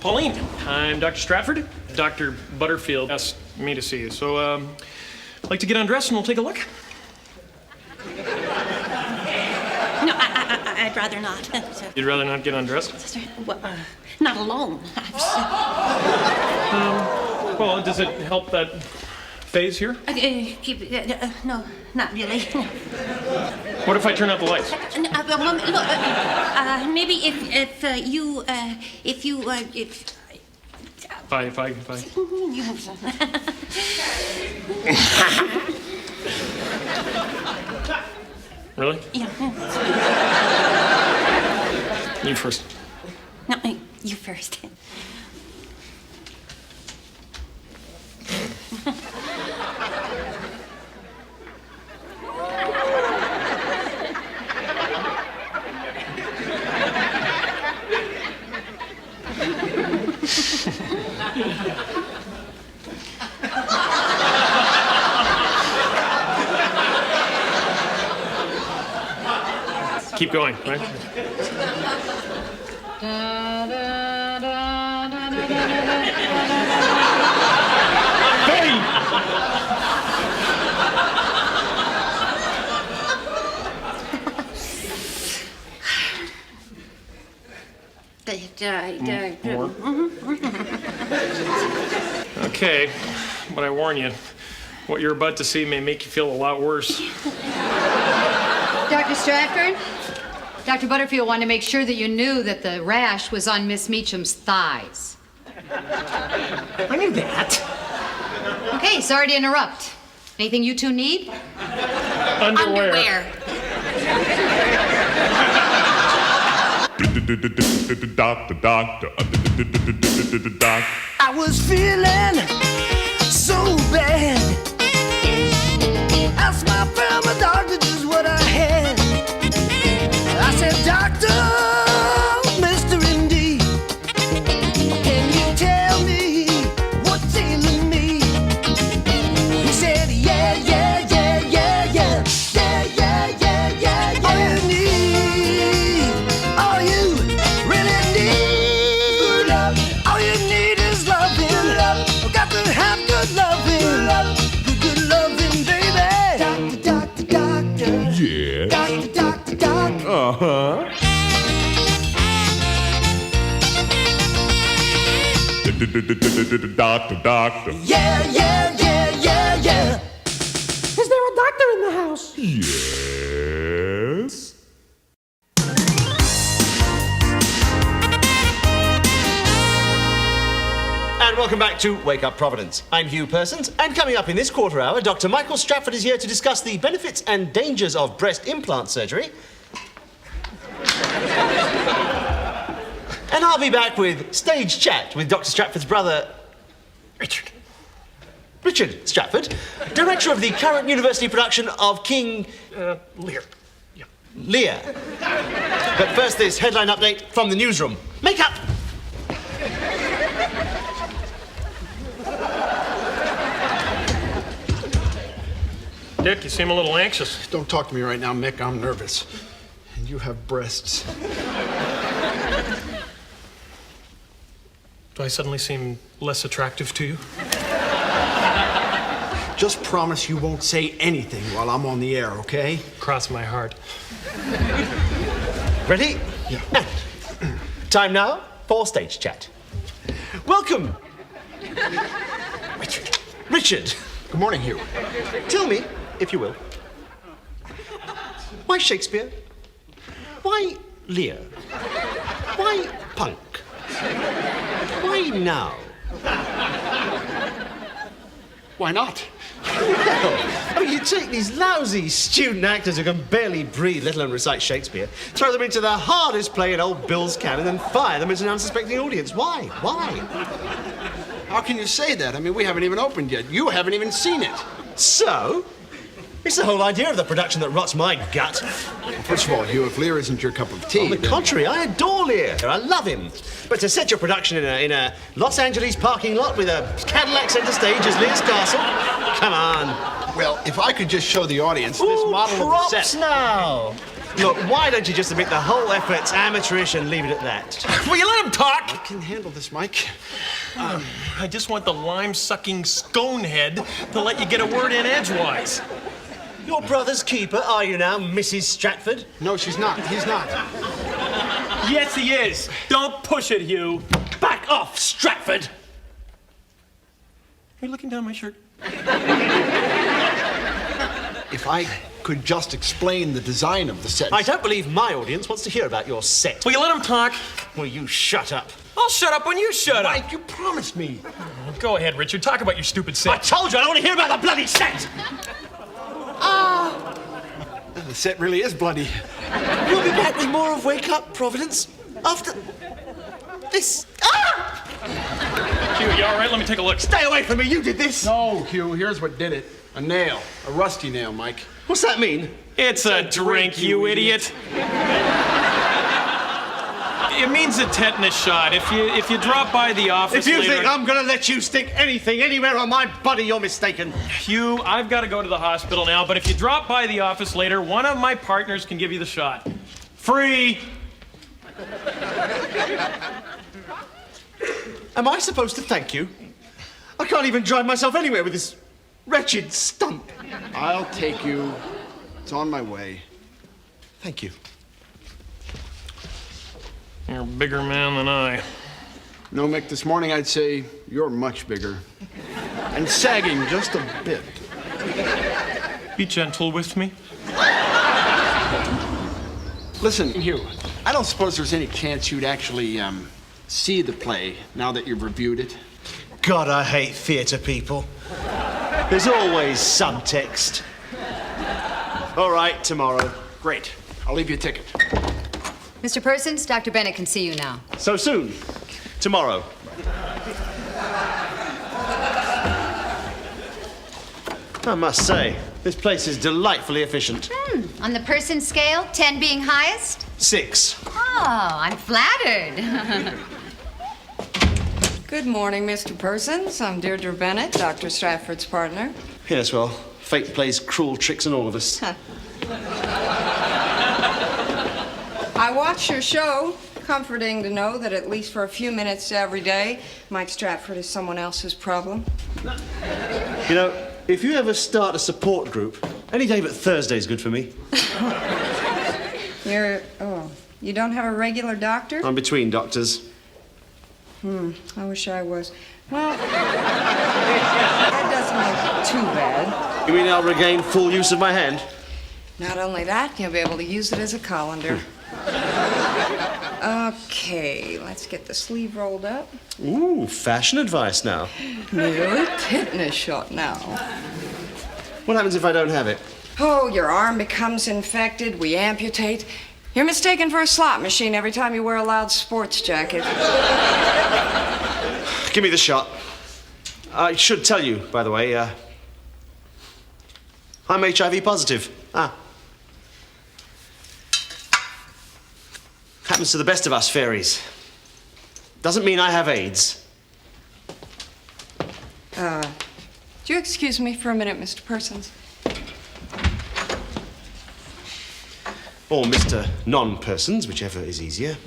Pauline, I'm Dr. Stratford. Dr. Butterfield asked me to see you, so I'd like to get undressed and we'll take a look. No, I'd rather not. You'd rather not get undressed? Well, not alone. Well, does it help that phase here? No, not really. What if I turn out the lights? Look, maybe if you. If I... Really? Yeah. You first. No, you first. Keep going, right? Hey! More? Okay, but I warn you, what you're about to see may make you feel a lot worse. Dr. Stratford, Dr. Butterfield wanted to make sure that you knew that the rash was on Miss Meacham's thighs. I knew that. Okay, sorry to interrupt. Anything you two need? Underwear. Doctor. I was feeling so bad. Asked my family doctor just what I had. I said, Doctor, Mr. MD, can you tell me what's ailing me? He said, yeah. All you need, all you really need, all you need is loving. Got to have good loving, good loving, baby. Doctor. Yeah. Doctor. Uh-huh. Doctor. Yeah. Is there a doctor in the house? Yes. And welcome back to Wake Up Providence. I'm Hugh Persons, and coming up in this quarter hour, Dr. Michael Stratford is here to discuss the benefits and dangers of breast implant surgery. And I'll be back with Stage Chat with Dr. Stratford's brother, Richard Stratford, director of the current university production of King... Lear. Yeah. Lear. But first, this headline update from the newsroom. Makeup! Dick, you seem a little anxious. Don't talk to me right now, Mick. I'm nervous. And you have breasts. Do I suddenly seem less attractive to you? Just promise you won't say anything while I'm on the air, okay? Cross my heart. Ready? Yeah. And time now for Stage Chat. Welcome, Richard. Good morning, Hugh. Tell me, if you will, why Shakespeare? Why Lear? Why punk? Why now? Why not? I mean, you take these lousy student actors who can barely breathe, let alone recite Shakespeare, throw them into the hardest play in old Bill's canon, and fire them into an unsuspecting audience. Why? How can you say that? I mean, we haven't even opened yet. You haven't even seen it. So, it's the whole idea of the production that rots my gut. First of all, Hugh, if Lear isn't your cup of tea... On the contrary, I adore Lear. I love him. But to set your production in a Los Angeles parking lot with a Cadillac center stage as Lear's castle, come on. Well, if I could just show the audience this model of the props set... now. Look, why don't you just admit the whole effort's amateurish and leave it at that? Will you let him talk? I can handle this, Mike. I just want the lime-sucking sconehead to let you get a word in edgewise. Your brother's keeper, are you now, Mrs. Stratford? No, she's not. He's not. Yes, he is. Don't push it, Hugh. Back off, Stratford! Are you looking down my shirt? If I could just explain the design of the set. I don't believe my audience wants to hear about your set. Will you let him talk? Will you shut up? I'll shut up when you shut up. Mike, you promised me. Go ahead, Richard. Talk about your stupid I set. told you I don't want to hear about the bloody set! The set really is bloody. We'll be back with more of Wake Up Providence after this. Hugh, you all right? Let me take a look. Stay away from me, you did this! No, Hugh, here's what did it. A nail. A rusty nail, Mike. What's that mean? It's a drink, you idiot. It means a tetanus shot. If you drop by the office If you later... think I'm gonna let you stick anything anywhere on my body, you're mistaken. Hugh, I've got to go to the hospital now, but if you drop by the office later, one of my partners can give you the shot. Free! Am I supposed to thank you? I can't even drive myself anywhere with this wretched stump. I'll take you. It's on my way. Thank you. You're a bigger man than I. No, Mick, this morning I'd say you're much bigger. And sagging just a bit. Be gentle with me. Listen, Hugh, I don't suppose there's any chance you'd actually, see the play now that you've reviewed it? God, I hate theatre people. There's always subtext. All right, tomorrow. Great. I'll leave you a ticket. Mr. Persons, Dr. Bennett can see you now. So soon. Tomorrow. I must say, this place is delightfully efficient. On the Persons scale, 10 being highest? 6. Oh, I'm flattered. Good morning, Mr. Persons. I'm Deirdre Bennett, Dr. Stratford's partner. Yes, well, fate plays cruel tricks on all of us. I watch your show. Comforting to know that at least for a few minutes every day, Mike Stratford is someone else's problem. You know, if you ever start a support group, any day but Thursday's good for me. You don't have a regular doctor? I'm between doctors. I wish I was. Well, that doesn't look too bad. You mean I'll regain full use of my hand? Not only that, you'll be able to use it as a colander. Okay, let's get the sleeve rolled up. Ooh, fashion advice now. Nearly tetanus shot now. What happens if I don't have it? Oh, your arm becomes infected, we amputate. You're mistaken for a slot machine every time you wear a loud sports jacket. Give me the shot. I should tell you, by the way, I'm HIV positive. Happens to the best of us fairies. Doesn't mean I have AIDS. Do you excuse me for a minute, Mr. Persons? Or Mr. Non-Persons, whichever is easier.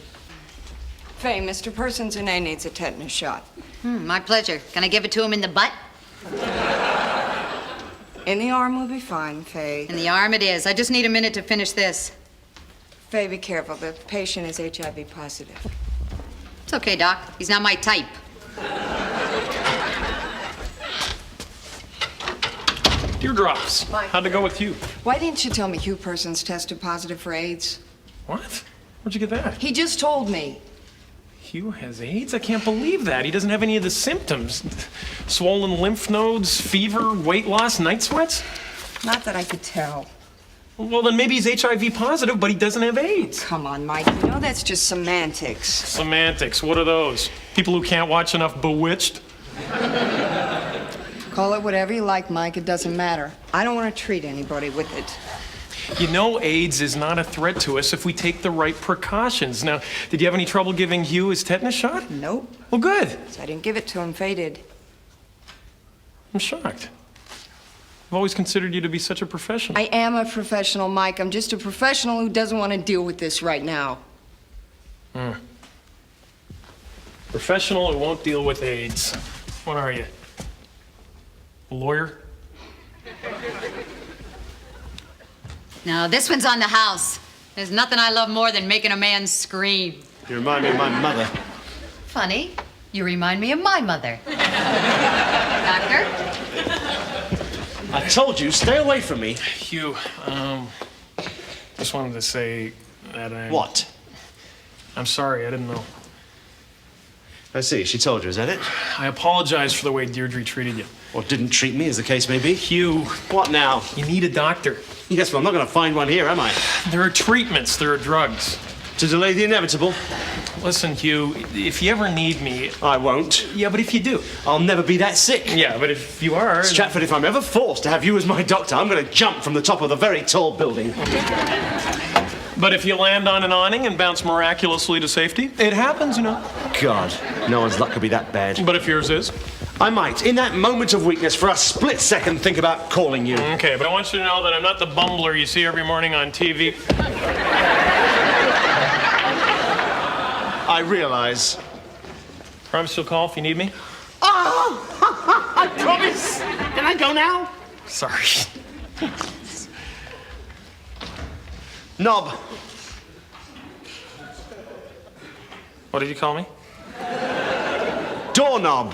Faye, Mr. Persons in A needs a tetanus shot. My pleasure. Can I give it to him in the butt? In the arm will be fine, Faye. In the arm it is. I just need a minute to finish this. Faye, be careful. The patient is HIV positive. It's okay, Doc. He's not my type. Teardrops. How'd it go with Hugh? Why didn't you tell me Hugh Persons tested positive for AIDS? What? Where'd you get that? He just told me. Hugh has AIDS? I can't believe that. He doesn't have any of the symptoms. Swollen lymph nodes, fever, weight loss, night sweats? Not that I could tell. Well, then maybe he's HIV positive, but he doesn't have AIDS. Come on, Mike. You know that's just semantics. Semantics, what are those? People who can't watch enough Bewitched? Call it whatever you like, Mike. It doesn't matter. I don't want to treat anybody with it. You know AIDS is not a threat to us if we take the right precautions. Now, did you have any trouble giving Hugh his tetanus shot? Nope. Well, good. So I didn't give it to him. Faye did. I'm shocked. always considered you to be such a professional. I am a professional, Mike. I'm just a professional who doesn't want to deal with this right now. Professional who won't deal with AIDS. What are you? A lawyer? Now, this one's on the house. There's nothing I love more than making a man scream. You remind me of my mother. Funny, you remind me of my mother. Doctor? I told you, stay away from me. Hugh, just wanted to say that What? I'm sorry, I didn't know. I see, she told you, is that it? I apologize for the way Deirdre treated you. Or didn't treat me, as the case may be. Hugh, What now? you need a doctor. Yes, well, I'm not going to find one here, am I? There are treatments, there are drugs. To delay the inevitable? Listen, Hugh, if you ever need me... I won't. Yeah, but if you do... I'll never be that sick. Yeah, but if you are... Stratford, if I'm ever forced to have you as my doctor, I'm going to jump from the top of a very tall building. But if you land on an awning and bounce miraculously to safety, it happens, you know. God, no one's luck could be that bad. But if yours is... I might, in that moment of weakness, for a split second, think about calling you. Okay, but I want you to know that I'm not the bumbler you see every morning on TV. I realize. Promise you'll call if you need me? Oh, I promise. Can I go now? Sorry. Knob. What did you call me? Doorknob.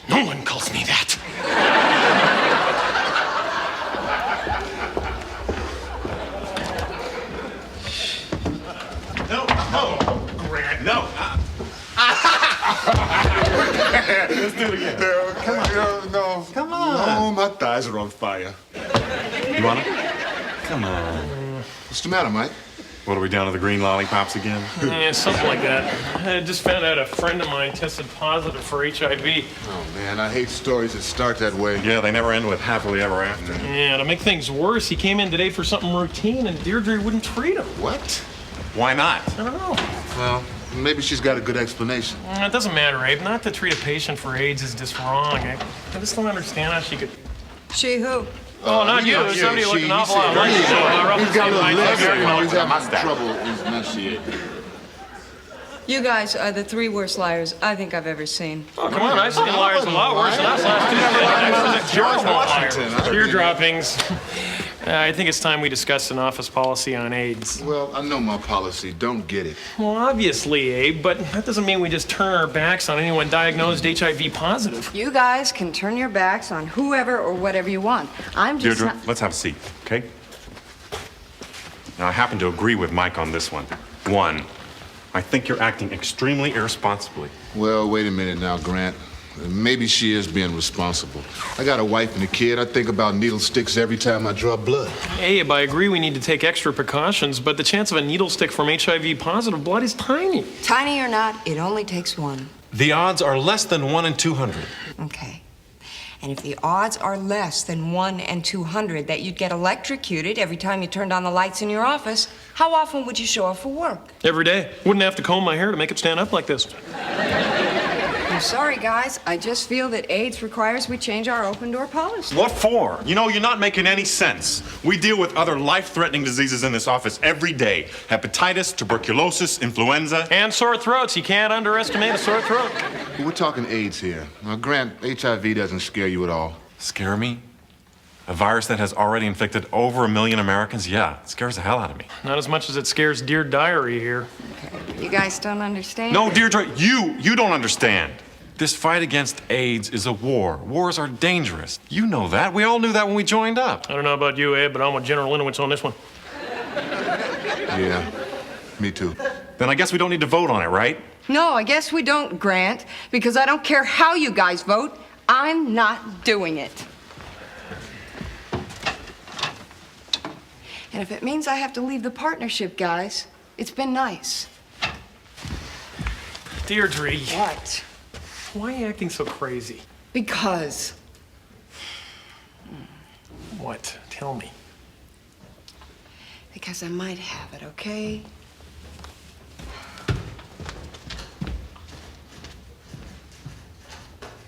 No one calls me that. No, Grant, no. Let's do it again. No, come on. No. Come on. No, my thighs are on fire. You wanna? Come on. What's the matter, Mike? What, are we down to the green lollipops again? Yeah, something like that. I just found out a friend of mine tested positive for HIV. Oh, man, I hate stories that start that way. Yeah, they never end with happily ever after. Yeah, to make things worse, he came in today for something routine and Deirdre wouldn't treat him. What? Why not? I don't know. Well, maybe she's got a good explanation. It doesn't matter, Abe. Not to treat a patient for AIDS is just wrong. I just don't understand how she could... She who? Oh, not you. Not you. Somebody She- looked an he awful said lot like you. her. Roughly He's got same a height, little very legs, well. he's having Mustache. trouble enunciating. You guys are the three worst liars I think I've ever seen. Oh, come on. I've seen liars a lot worse than us last Tuesday. I was a George terrible Washington. liar. Tear droppings. I think it's time we discussed an office policy on AIDS. Well, I know my policy. Don't get it. Well, obviously, Abe, but that doesn't mean we just turn our backs on anyone diagnosed HIV positive. You guys can turn your backs on whoever or whatever you want. I'm just Deirdre, not... let's have a seat, okay? Now, I happen to agree with Mike on this one. One, I think you're acting extremely irresponsibly. Well, wait a minute now, Grant. Maybe she is being responsible. I got a wife and a kid. I think about needle sticks every time I draw blood. Abe, I agree we need to take extra precautions, but the chance of a needle stick from HIV positive blood is tiny. Tiny or not, it only takes one. The odds are less than 1 in 200. Okay. And if the odds are less than 1 in 200 that you'd get electrocuted every time you turned on the lights in your office, how often would you show up for work? Every day. Wouldn't have to comb my hair to make it stand up like this. I'm sorry, guys. I just feel that AIDS requires we change our open door policy. What for? You know, you're not making any sense. We deal with other life-threatening diseases in this office every day. Hepatitis, tuberculosis, influenza. And sore throats. You can't underestimate a sore throat. We're talking AIDS here. Now, Grant, HIV doesn't scare you at all. Scare me? A virus that has already infected over 1 million Americans? Yeah, it scares the hell out of me. Not as much as it scares Dear Diary here. You guys don't understand? No, Deirdre, you don't understand. This fight against AIDS is a war. Wars are dangerous. You know that. We all knew that when we joined up. I don't know about you, Abe, but I'm with General Linowitz on this one. Yeah, me too. Then I guess we don't need to vote on it, right? No, I guess we don't, Grant, because I don't care how you guys vote. I'm not doing it. And if it means I have to leave the partnership, guys, it's been nice. Deirdre. What? Why are you acting so crazy? Because. What? Tell me. Because I might have it, okay?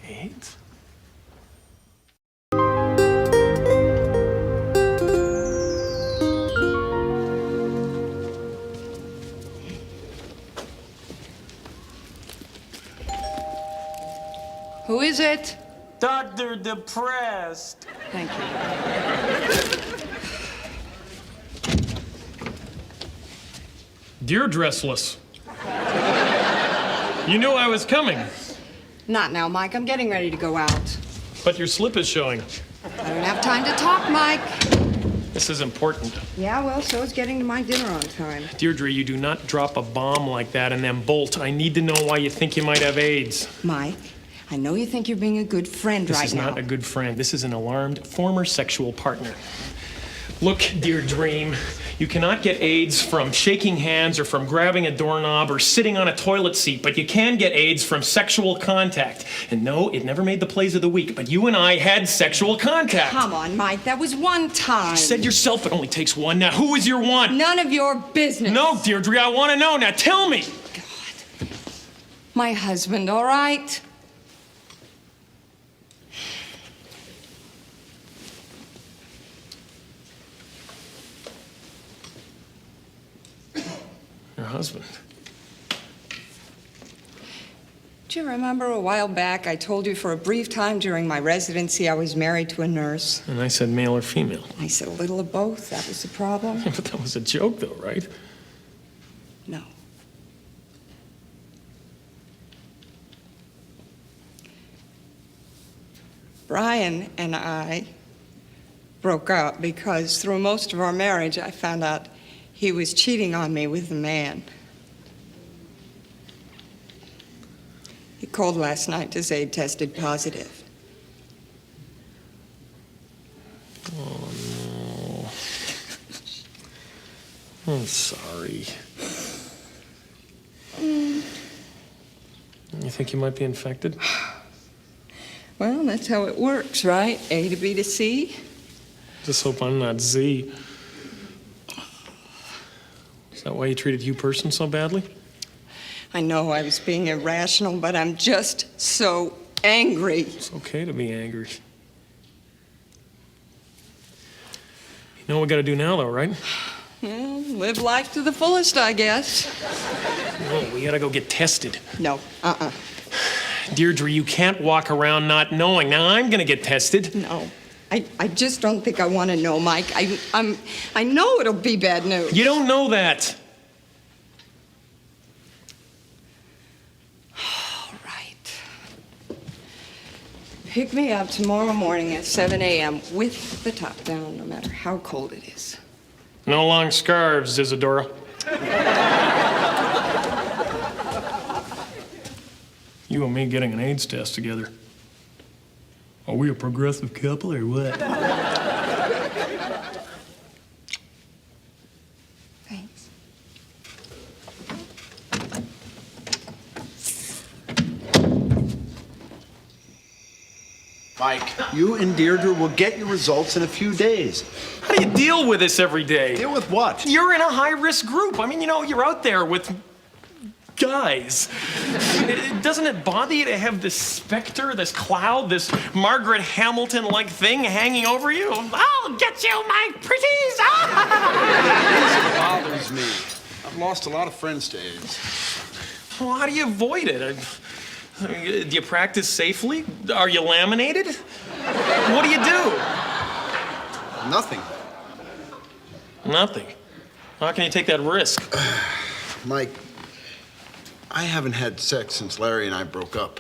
AIDS? Who is it? Dr. Depressed. Thank you. Dear Dressless. You knew I was coming, Not now, Mike. I'm getting ready to go out. but your slip is showing. I don't have time to talk, Mike. This is important. Yeah, well, so is getting to my dinner on time. Deirdre, you do not drop a bomb like that and then bolt. I need to know why you think you might have AIDS. Mike, I know you think you're being a good friend This right is now. not a good friend. This is an alarmed former sexual partner. Look, dear Dream, you cannot get AIDS from shaking hands or from grabbing a doorknob or sitting on a toilet seat, but you can get AIDS from sexual contact. And no, it never made the plays of the week, but you and I had sexual contact. Come on, Mike. That was one time. You said yourself it only takes one. Now, who is your one? None of your business. No, Deirdre, I want to know. Now, tell me. My husband, all right? Your husband. Do you remember a while back I told you for a brief time during my residency I was married to a nurse? And I said male or female. I said a little of both. That was the problem. But that was a joke, though, right? No. Brian and I broke up because through most of our marriage I found out he was cheating on me with a man. He called last night to say he tested positive. Oh, no. I'm sorry. You think you might be infected? Well, that's how it works, right? A to B to C. Just hope I'm not Z. Is that why you treated Hugh Persons so badly? I know I was being irrational, but I'm just so angry. It's okay to be angry. You know what we gotta do now, though, right? Well, live life to the fullest, I guess. No, we gotta go get tested. No, Deirdre, you can't walk around not knowing. Now I'm gonna get tested. No. I just don't think I want to know, Mike. I know it'll be bad news. You don't know that. All right. Pick me up tomorrow morning at 7 a.m. with the top down, no matter how cold it is. No long scarves, Isadora. You and me getting an AIDS test together. Are we a progressive couple or what? Thanks. Mike, you and Deirdre will get your results in a few days. How do you deal with this every day? Deal with what? You're in a high-risk group. I mean, you know, you're out there with guys. Doesn't it bother you to have this specter, this cloud, this Margaret Hamilton-like thing hanging over you? I'll get you, my pretties! It bothers me. I've lost a lot of friends to AIDS. Well, how do you avoid it? Do you practice safely? Are you laminated? What do you do? Nothing. Nothing. How can you take that risk? Mike, I haven't had sex since Larry and I broke up.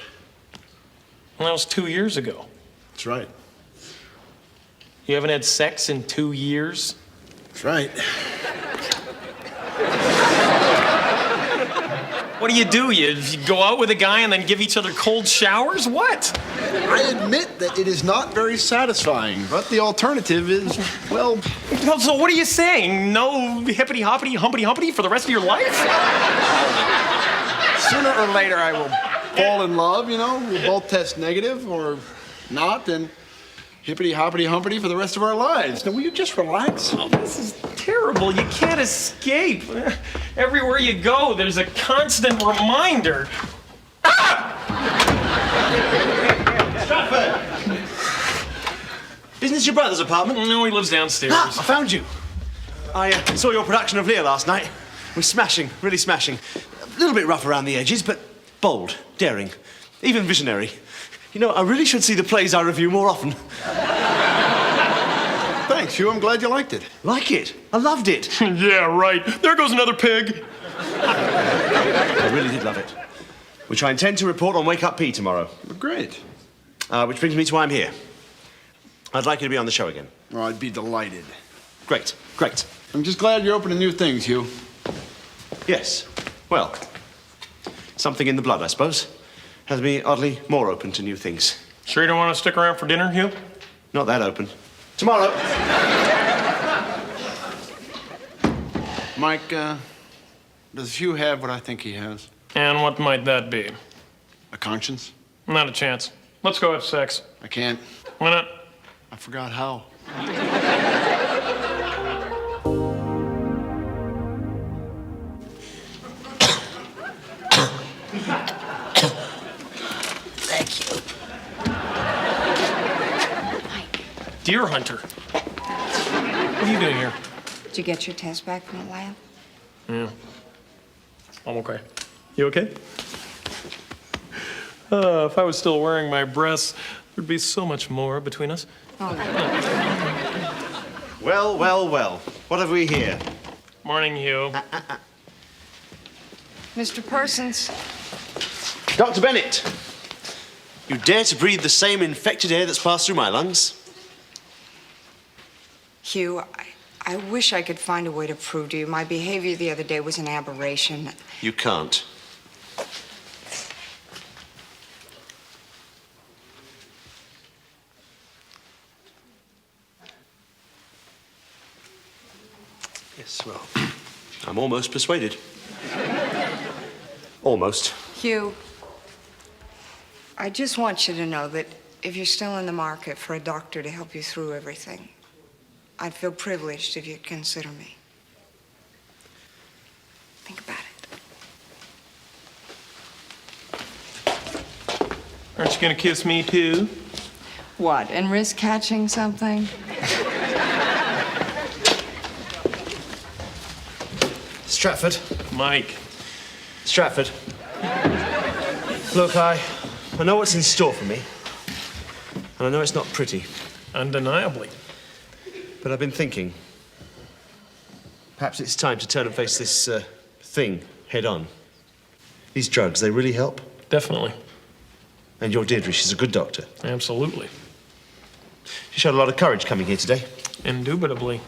Well, that was 2 years ago. That's right. You haven't had sex in 2 years? That's right. What do? You go out with a guy and then give each other cold showers? What? I admit that it is not very satisfying, but the alternative is, well... So what are you saying? No hippity-hoppity, humpity-humpity for the rest of your life? Sooner or later I will fall in love, you know? We'll both test negative or not, and hippity-hoppity-humpity for the rest of our lives. Now, will you just relax? Oh, this is terrible. You can't escape. Everywhere you go, there's a constant reminder. Stop it! Isn't this your brother's apartment? No, he lives downstairs. I found you. I saw your production of Lear last night. It was smashing, really smashing. A little bit rough around the edges, but bold, daring, even visionary. You know, I really should see the plays I review more often. Thanks, Hugh. I'm glad you liked it. Like it? I loved it. Yeah, right. There goes another pig. I really did love it. Which I intend to report on Wake Up P tomorrow. Great. Which brings me to why I'm here. I'd like you to be on the show again. Oh, I'd be delighted. Great, great. I'm just glad you're open to new things, Hugh. Yes. Well, something in the blood, I suppose, has me oddly more open to new things. Sure you don't want to stick around for dinner, Hugh? Not that open. Tomorrow. Mike, does Hugh have what I think he has? And what might that be? A conscience? Not a chance. Let's go have sex. I can't. Why not? I forgot how. Thank you. Deer hunter. What are you doing here? Did you get your test back from the lab? Yeah. I'm okay. You okay? If I was still wearing my breasts, there'd be so much more between us. Oh, Well, well, well. What have we here? Morning, Hugh. Mr. Persons. Dr. Bennett, you dare to breathe the same infected air that's passed through my lungs? Hugh, I wish I could find a way to prove to you my behavior the other day was an aberration. You can't. Yes, well, I'm almost persuaded. Almost. Hugh, I just want you to know that if you're still in the market for a doctor to help you through everything, I'd feel privileged if you'd consider me. Think about it. Aren't you gonna kiss me, too? What, and risk catching something? Stratford. Mike. Stratford. Look, I know what's in store for me. And I know it's not pretty. Undeniably. But I've been thinking. Perhaps it's time to turn and face this thing head on. These drugs, they really help. Definitely. And your Deirdre, she's a good doctor. Absolutely. She showed a lot of courage coming here today. Indubitably.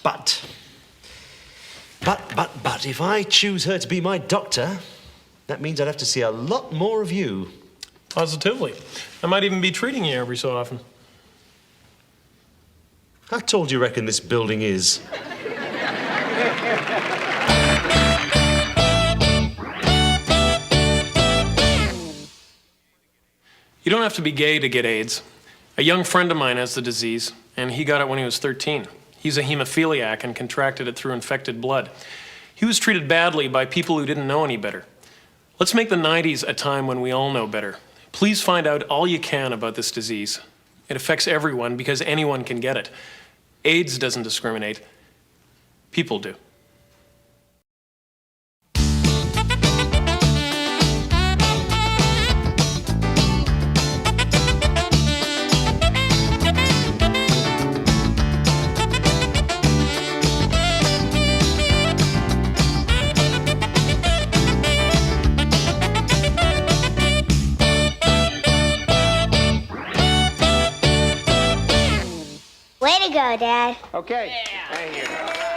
But, if I choose her to be my doctor, that means I'd have to see a lot more of you. Positively. I might even be treating you every so often. How tall do you reckon this building is? You don't have to be gay to get AIDS. A young friend of mine has the disease, and he got it when he was 13. He's a hemophiliac and contracted it through infected blood. He was treated badly by people who didn't know any better. Let's make the 90s a time when we all know better. Please find out all you can about this disease. It affects everyone because anyone can get it. AIDS doesn't discriminate. People do. Way to go, Dad. Okay. Thank you.